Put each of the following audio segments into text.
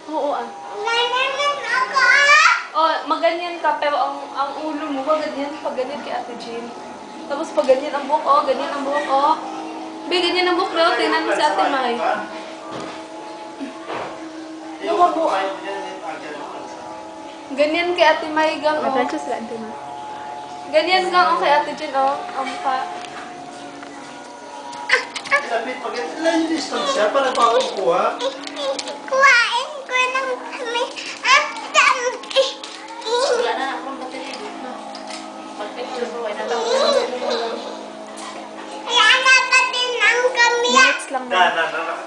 Oo ah. Oh, maganyan ka, pero ang ulo mo, ganyan, pag ganyan kay Ate Jean. Tapos pag ganyan ang buhok, oh, ganyan ang buhok, oh. Be, ganyan ang buhok, pero tingnan mo si Ate Mai. Lumabo. Ganyan kay Ate Mai gang, oh. Adventure sila, Ate Mai. Ganyan gang, oh, kay Ate Jean, oh. Ang mukha. Lapit pag ilan yung distance siya para pakukuha. Kuhain ko ng kami. Wala na akong battery dito. Mag-picture ko, ay natawag. Kaya napatin ang kami. Minutes lang na.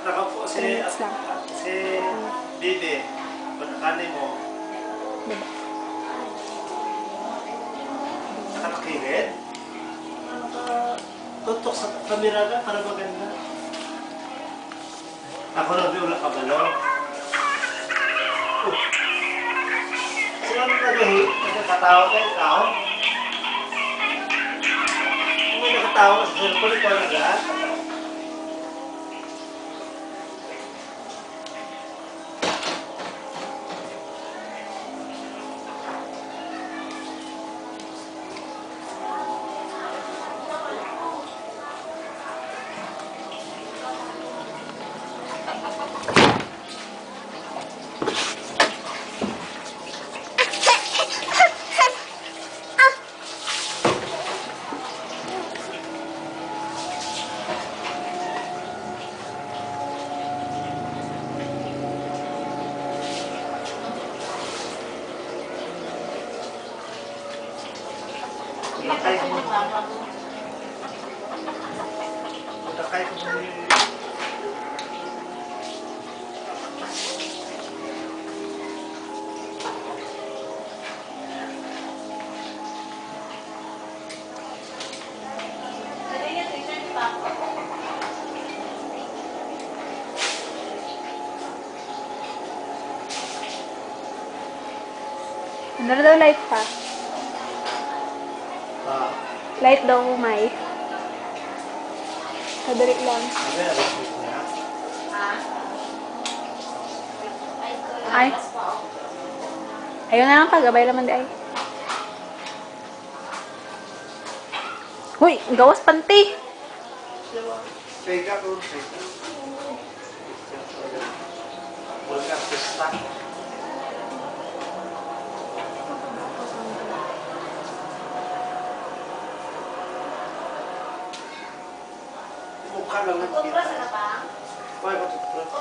Nakapo si Minutes lang. Dede. Pagkakanin mo. Diba? Nakakakilid. Tutok sa kamera ka para maganda. Ako na di wala kabalo. Sino ang nagkatawa kayo ikaw? Kung may nakatawa sa cellphone, ikaw na lahat. Nakay ko Ano daw light pa? Light daw, Mai. Kadali lang. Ay. Ayun na lang pagabay naman di ay. Hoy, gawas panty. Pega ko. Wala pista. Mukha lang nakita. Wala ko toothbrush.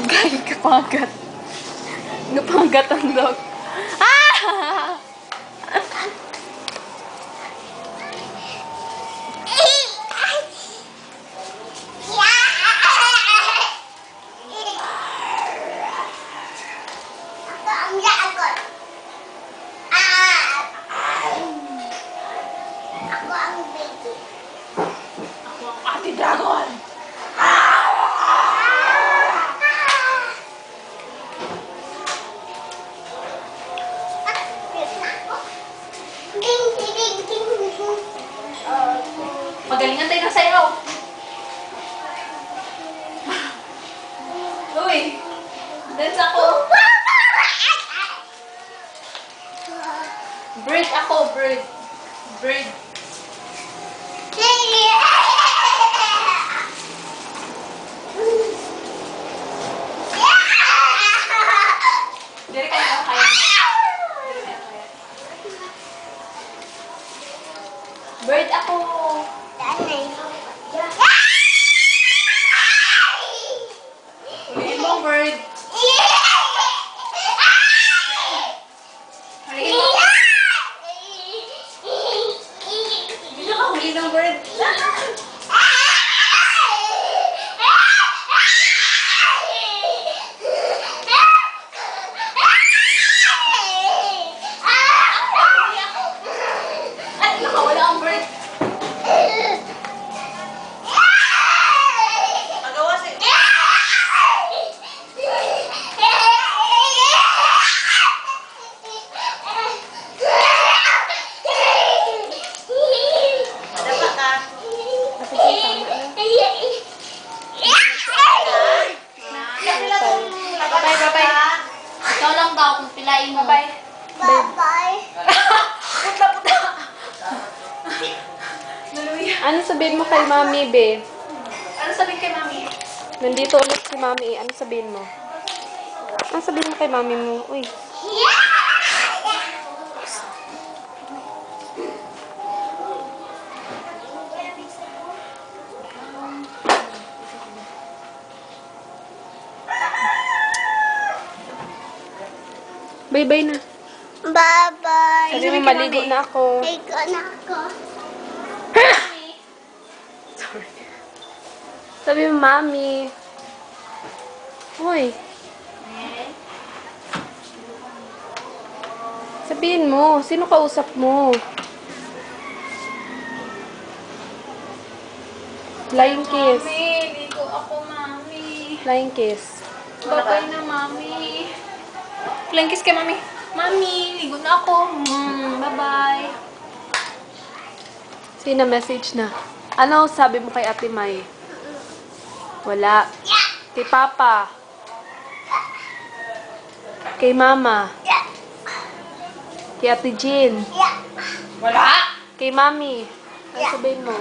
Gay, kapagat. Napagat ang dog. Ah! Ate Dragon! Magalingan tayo ng sayaw. Uy! Dance ako. Bird ako, bird. Bird. Dire kayo na kaya mo. Dire kayo kaya. Bird ako. Tanay. bird. Ay, nakawala ang bird. Magawa si... Dapat ka. Bye-bye. Ikaw lang daw kung pilain mo. Bye. Bye-bye. Putla. Naluya. Ano sabihin mo kay Mami, be? Ano sabihin kay Mami? Nandito ulit si Mami. Ano sabihin mo? Ano sabihin mo kay Mami mo? Uy. Bye-bye na. Bye-bye. Sabi mo, maligo na ako. Ikaw na ako. Sorry. Sabi mo, Mami. Uy. Sabihin mo, sino kausap mo? Flying kiss. Mami, ligo ako, Mami. Flying kiss. Bye-bye na, Mami. Flying kiss kay Mami. Mami, ligo na ako. Bye-bye. Sino message na? Ano sabi mo kay Ate Mai? Wala. Kay Papa. Kay Mama. Kay Ate Jean. Wala! Kay Mami. Ano sabihin mo?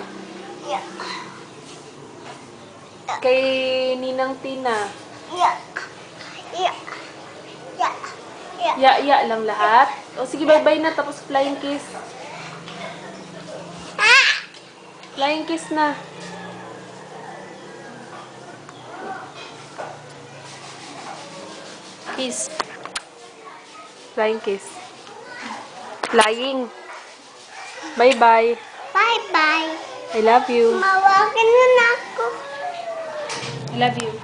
Kay Ninang Tina. Ya lang lahat. O sige, bye-bye na. Tapos flying kiss. Flying kiss na. Kiss. Flying kiss. Flying. Bye-bye. Bye-bye. I love you. Mawagin mo na ako. I love you.